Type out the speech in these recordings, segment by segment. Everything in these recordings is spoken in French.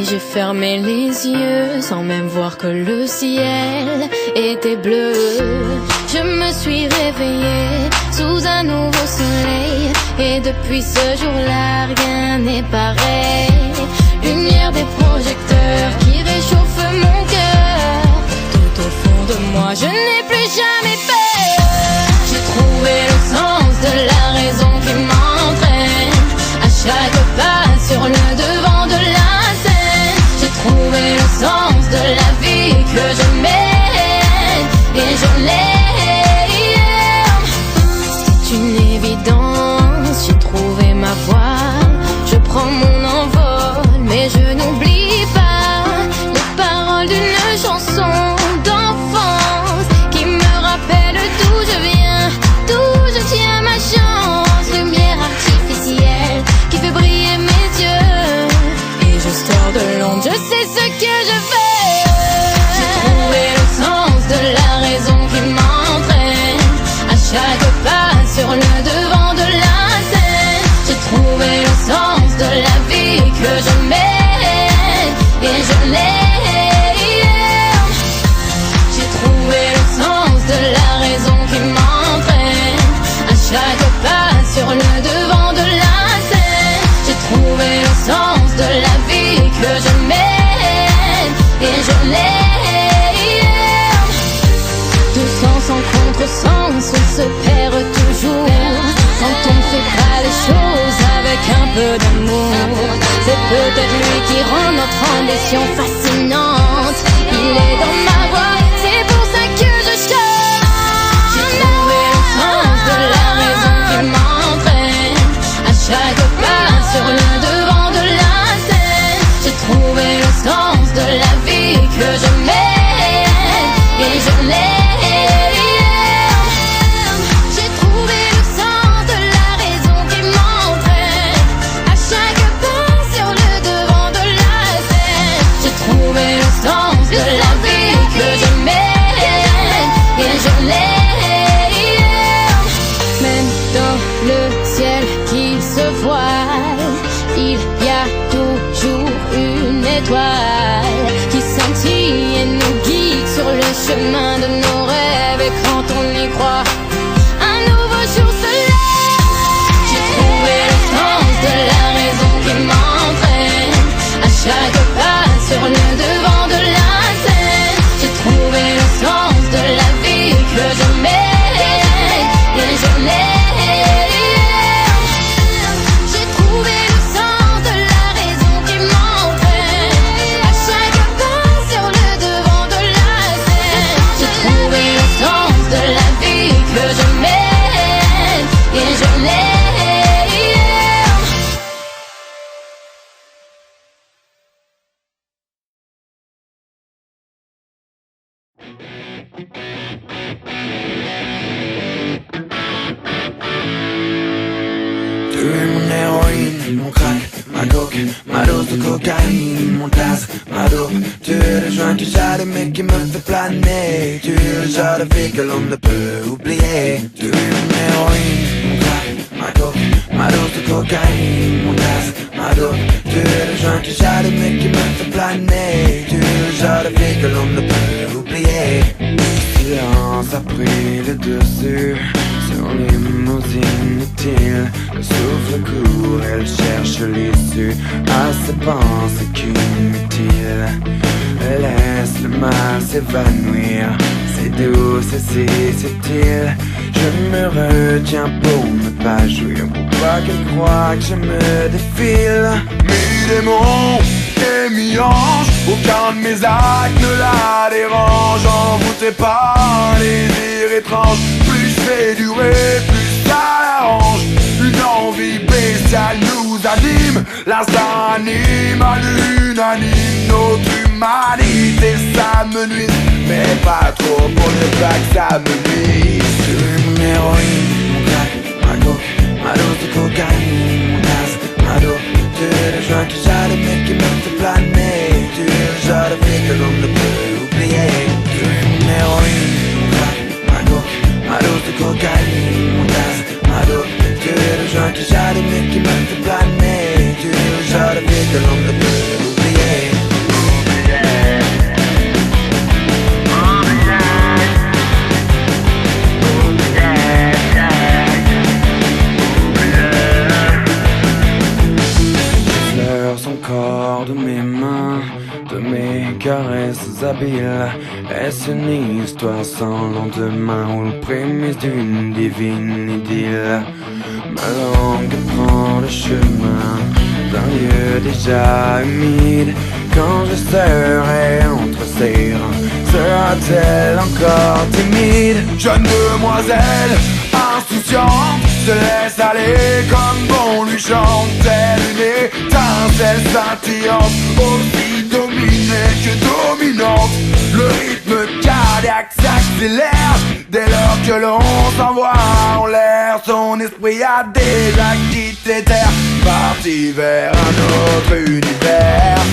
J'ai fermé les yeux sans même voir que le ciel était bleu. Je me suis réveillée sous un nouveau soleil, et depuis ce jour-là rien n'est pareil. Lumière des projecteurs qui réchauffe mon cœur. Tout au fond de moi je n'ai plus jamais peur. J'ai trouvé le sens de la raison qui m'entraîne à chaque pas sur le devant de la scène. J'ai trouvé le sens de la vie que je mène, et je l'aime. C'est une évidence, j'ai trouvé ma voie. Je prends mon envol, mais je n'oublie pas les paroles d'une chanson d'enfance qui me rappelle d'où je viens, d'où je tiens ma chance. Lumière artificielle qui fait briller mes yeux, et je sors de l'ombre, je sais ce que je veux. J'ai trouvé le sens de la raison qui m'entraîne à chaque pas sur le devant de la scène. J'ai trouvé le sens de la vie que je mène, et je l'aime. J'ai trouvé le sens de la raison qui m'entraîne à chaque pas sur le devant de la scène. J'ai trouvé le sens de la vie que je mène, et je l'aime. Tout sens en contresens, on se perd toujours quand on ne fait pas les choses avec un peu d'amour. C'est peut-être lui qui rend notre ambition fascinante. Il est dans ma voix, c'est pour ça que je chante. J'ai trouvé le sens de la raison qui m'entraîne à chaque pas sur le devant de la scène. J'ai trouvé le sens de la vie que je mène, et je l'aime. J'ai trouvé le sens de la raison qui m'entraîne à chaque pas sur le devant de la scène. J'ai trouvé le sens de la vie que je mène, et je l'aime. Même dans le ciel qui se voile, il y a toujours une étoile qui scintille et nous guide sur le chemin de nos rêves. Et quand on y croit, un nouveau jour se lève. J'ai trouvé le sens de la raison qui m'entraîne à chaque pas sur le devant de la scène. J'ai trouvé le sens de la vie que je mène, et je l'aime. J'ai trouvé le sens de la raison qui m'entraîne à chaque pas sur le devant de la scène. J'ai trouvé le sens de la vie que je mène, et je l'aime. Tu es mon héroïne, mon crack, ma coke, ma dose de cocaïne, mon gaz, ma dope. Tu es le joint que j'allume qui me fait planer. Tu es le genre de fille que l'on ne peut oublier. Tu es mon héroïne, mon crack, ma coke, ma dose de cocaïne, mon gaz, ma dope. Tu es le joint que j'allume qui me fait planer. Tu es le genre de fille que l'on ne peut oublier. Silence a pris le dessus sur les mots inutiles. Le souffle court, elle cherche l'issue à ses pensées inutiles. Elle laisse le mal s'évanouir, c'est doux, c'est si subtil. Je me retiens pour ne pas jouir, pour pas qu'elle croie que je me défile. Mi-démon et mi-ange, aucun de mes actes ne la dérange. Envoûté par les désirs étranges, plus je fais durer, plus ça l'arrange. Une envie bestiale nous anime, l'instinct anime à l'unanime notre humanité. Ça me nuit, mais pas trop pour ne pas que ça me nuise. Tu es mon héroïne, mon crack, ma coke, ma dose de cocaïne, mon gaz, ma dope. Tu es le joint que j'allume qui me fait planer. Tu es le genre de fille que l'on ne peut oublier. Tu es mon héroïne, mon crack, ma coke, ma dose de cocaïne, mon gaz, ma dope. Tu es le joint que j'allume qui me fait planer. Tu es le genre de fille que l'on ne peut oublier. corps, de mes mains, de mes caresses habiles. Est-ce une histoire sans lendemain ou le prémisse d'une divine idylle? Ma langue prend le chemin d'un lieu déjà humide. Quand je serai entre ses reins, sera-t-elle encore timide? Jeune demoiselle insouciante se laisse aller comme bon lui chante. Telle une étincelle scintillante, aussi dominée que dominante. Le rythme cardiaque s'accélère dès lors que l'on s'envoie en l'air. Son esprit a déjà quitté terre, parti vers un autre univers.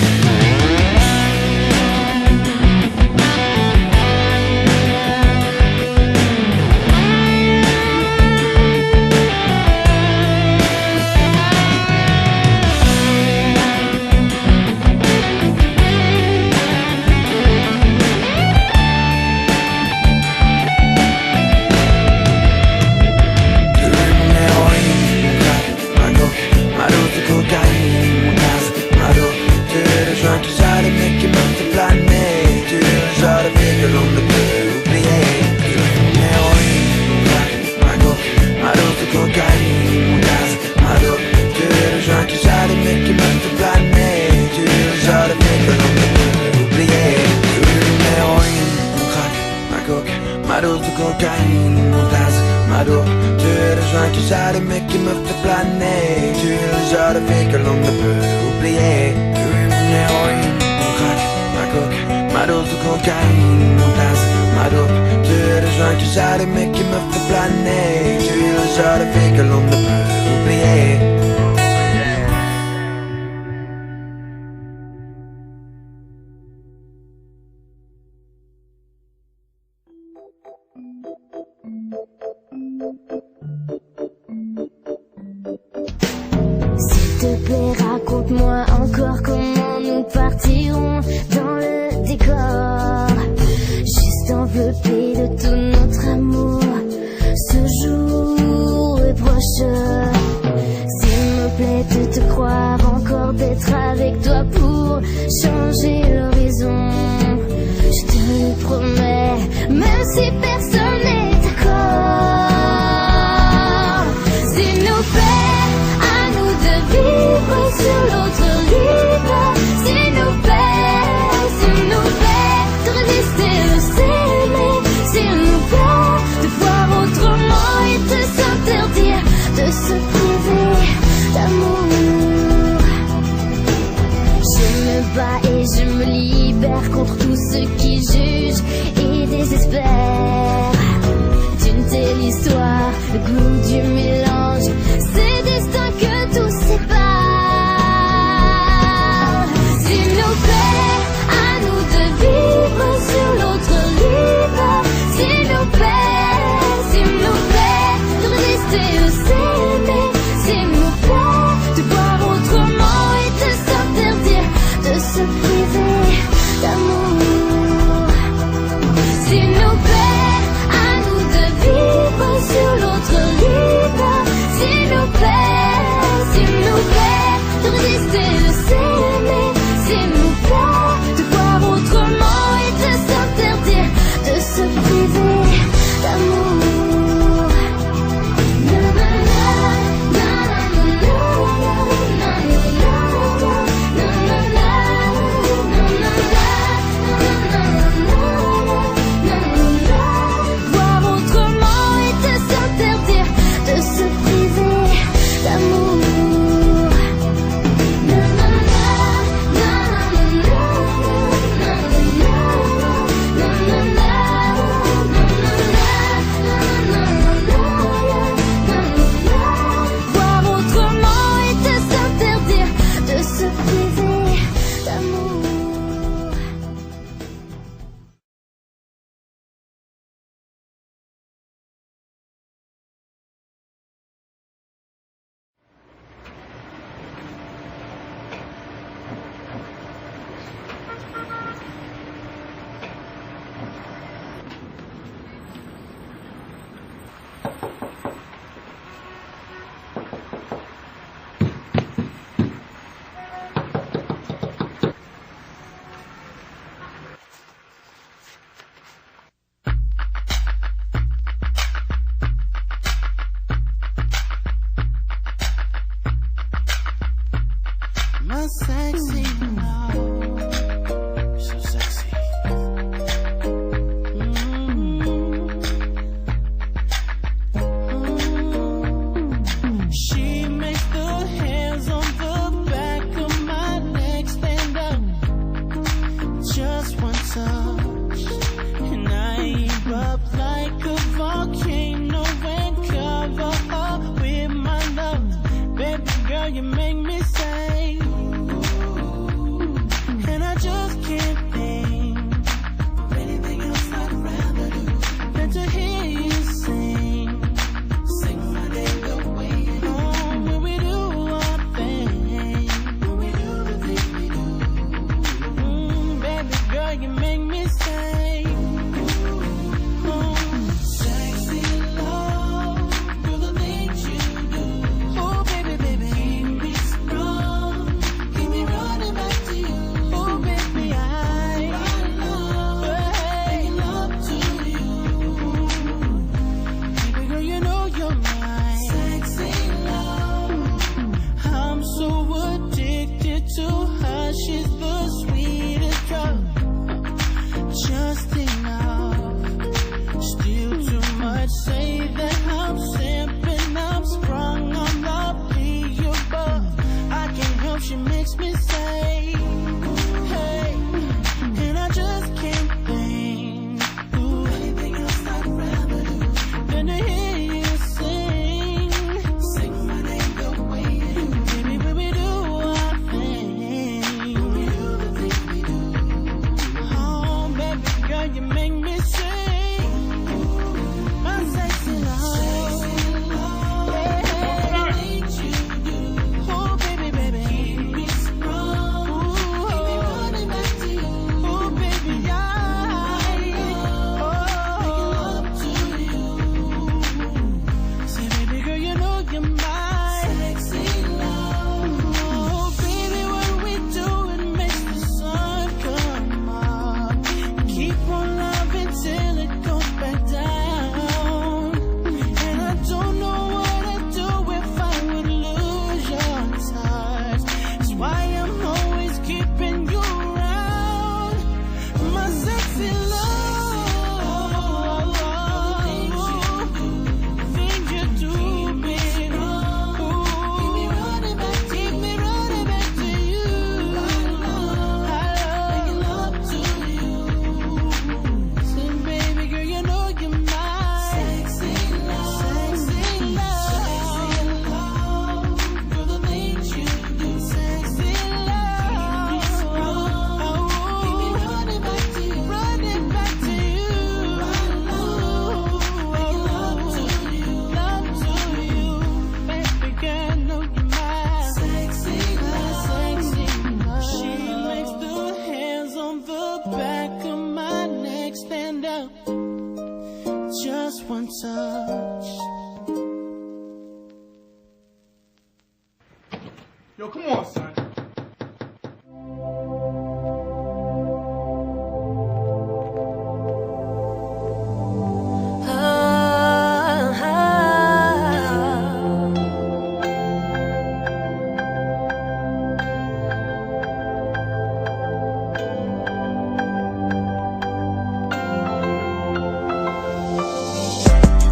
Ma dose de cocaïne, mon gaz, ma dope. Tu es le joint qui j'allume et qui me fait planer. Tu es le genre de fille que l'on ne peut oublier. Tu es mon héroïne, mon crack, ma coke, ma dose de cocaïne, mon gaz, ma dope. Tu es le joint qui j'allume et qui me fait planer. Tu es le genre de fille que l'on ne peut oublier. S'il te plaît, raconte-moi encore comment nous partirons dans le décor, juste enveloppé de tout notre amour. Ce jour est proche. S'il me plaît de te croire encore, d'être avec toi pour changer l'horizon. Je te le promets, même si personne n'est d'accord. S'il nous plaît à nous de vivre sur l'autre rive, s'il nous plaît de résister, de s'aimer, s'il nous plaît de voir autrement et de s'interdire de se priver d'amour. Je me bats et je me libère contre tous ceux qui jugent et désespèrent d'une telle histoire, le goût du mélange, c'est destin que tout sépare. S'il nous plaît à nous de vivre sur l'autre rive, s'il nous plaît de résister, de s'aimer, s'il nous plaît de voir autrement et de s'interdire de se priver d'amour. S'il nous plaît à nous de vivre sur l'autre rive, warm touch. Yo, come on, son.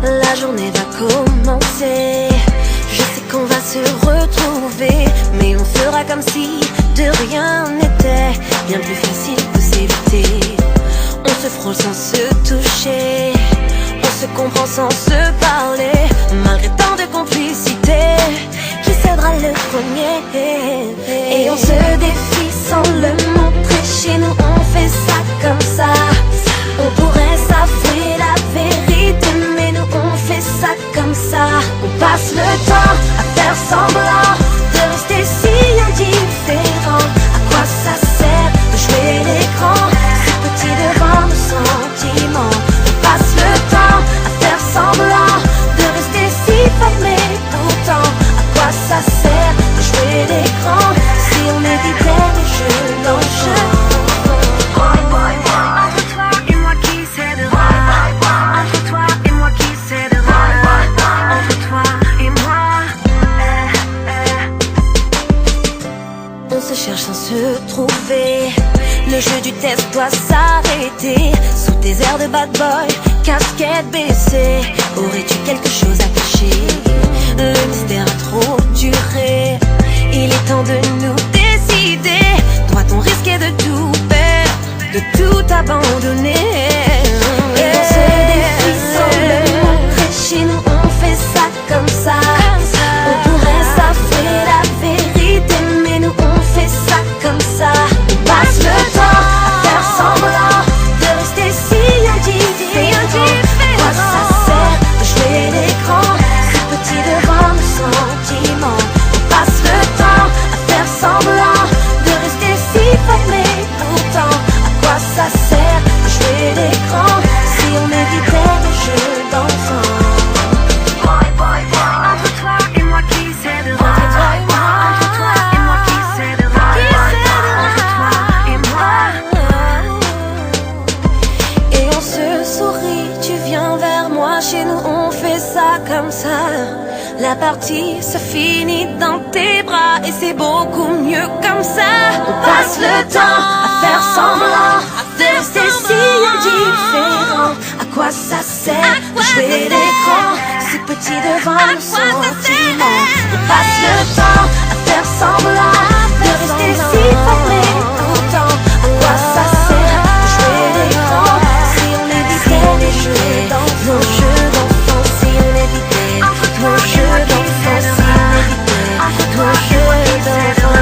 La journée va commencer, je sais qu'on va se retrouver, mais on fera comme si de rien n'était, bien plus facile de s'éviter. On se frôle sans se toucher, on se comprend sans se parler, malgré tant de complicité, qui cédera le premier? Et on se défie sans le montrer, chez nous on fait ça comme ça. On pourrait s'avouer la vérité, mais nous on fait ça comme ça. On passe le temps à faire semblant de rester si indifférent. À quoi ça sert de jouer l'écran, si petit devant nos sentiments? On passe le temps à faire semblant de rester si fermé pourtant. À quoi ça sert de jouer l'écran, si on évitait les jeux d'enchant? On se cherche sans se trouver, le jeu du test doit s'arrêter. Sous tes airs de bad boy, casquette baissée, aurais-tu quelque chose à cacher? Le mystère a trop duré, il est temps de nous décider. Doit-on risquer de tout perdre, de tout abandonner? Et on se défie sans le montrer, chez nous on fait ça comme ça. On pourrait s'avouer la vérité, mais nous on fait ça comme ça. On passe le temps à faire semblant de rester si indifférent. À quoi ça sert de jouer l'écran, si petit devant nos sentiments? On passe le temps à faire semblant de rester si fermé pourtant. À quoi ça sert de jouer l'écran, si on évitait les jeux d'enfants? Entre toi et moi qui cédera? Entre toi et moi qui cédera? Entre toi et moi. Et on se sourit, tu viens vers moi, chez nous on fait ça comme ça. La partie se finit dans tes bras et c'est beaucoup mieux comme ça. On passe le temps à faire semblant de rester si indifférent. À quoi ça sert de jouer l'écran, si petit devant nos sentiments? On passe le temps à faire semblant de rester si fermé pourtant. À quoi ça sert de jouer l'écran, si on évitait les jeux d'enfants? Nos jeux d'enfants, si on évitait nos jeux d'enfants, si on évitait nos jeux d'enfants.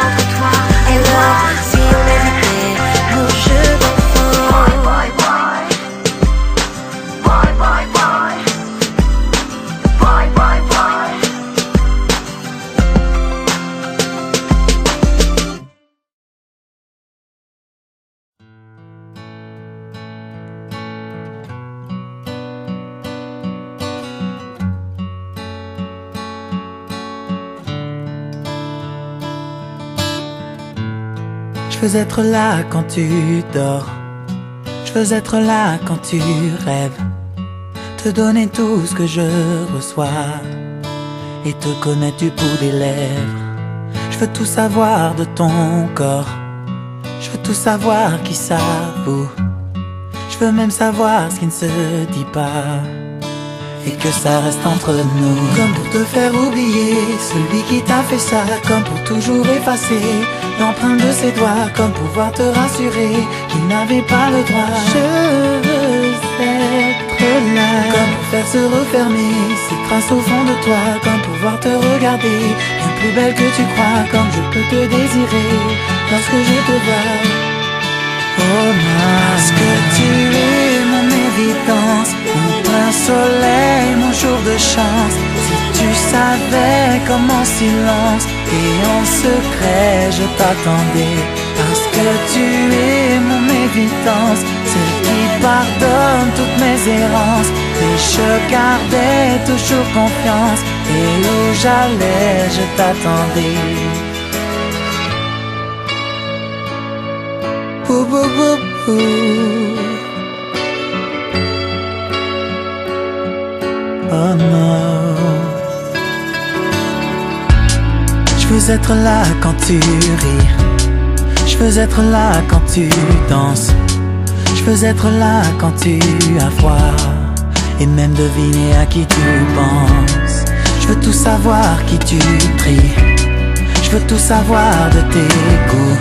Entre toi et moi, si on évitait nos jeux d'enfants. Boy, boy, boy, boy, boy, boy, boy, boy. Je veux être là quand tu dors, je veux être là quand tu rêves, te donner tout ce que je reçois et te connaître du bout des lèvres. Je veux tout savoir de ton corps, je veux tout savoir qui s'avoue, je veux même savoir ce qui ne se dit pas et que ça reste entre nous. Comme pour te faire oublier celui qui t'a fait ça, comme pour toujours effacer l'empreinte de ses doigts, comme pouvoir te rassurer qu'il n'avait pas le droit. Je veux être là, comme pour faire se refermer ces traces au fond de toi, comme pouvoir te regarder bien plus belle que tu crois, comme je peux te désirer lorsque je te vois. Oh non, parce que tu es mon évidence, mon plein soleil, mon jour de chance. Si tu savais comme en silence et en secret je t'attendais, parce que tu es mon évidence, celle qui pardonne toutes mes errances. Et je gardais toujours confiance. Et où j'allais, je t'attendais. Bou, bou, bou, bou. Oh non. Je veux être là quand tu ris. Je veux être là quand tu danses. Je veux être là quand tu as froid. Et même deviner à qui tu penses. Je veux tout savoir qui tu tries. Je veux tout savoir de tes goûts.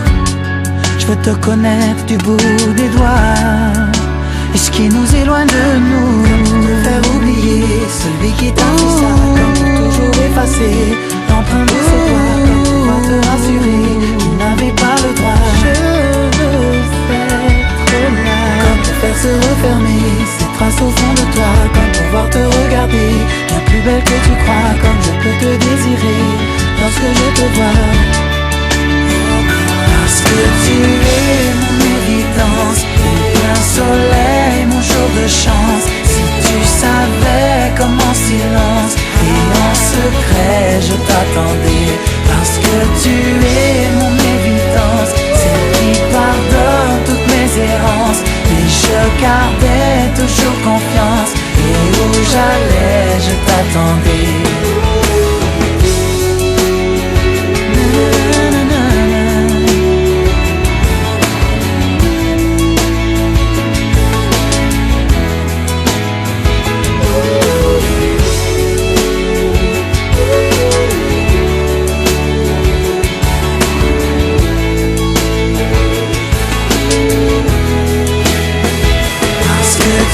Je veux te connaître du bout des doigts. Et ce qui nous éloigne de nous, te faire oublier celui qui t'a fait ça, comme pour toujours effacer l'empreinte de ses doigts, comme pouvoir te rassurer, tu n'avais pas le droit. Je veux être là, comme te faire se refermer ces traces au fond de toi, comme pouvoir te regarder, bien plus belle que tu crois, comme je peux te désirer lorsque je te vois. Parce que tu es mon évidence, mon plein soleil, mon jour de chance. Si tu savais comme en silence et en secret je t'attendais. Parce que tu es mon évidence, celle qui pardonne toutes mes errances. Et je gardais toujours confiance. Et où j'allais, je t'attendais.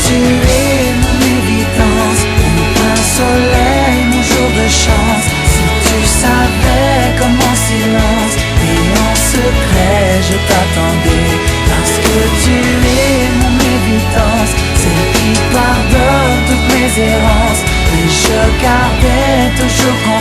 Tu es mon évidence, mon plein soleil, mon jour de chance. Si tu savais comme en silence et en secret je t'attendais. Parce que tu es mon évidence, celle qui pardonne toutes mes errances. Et je gardais toujours confiance.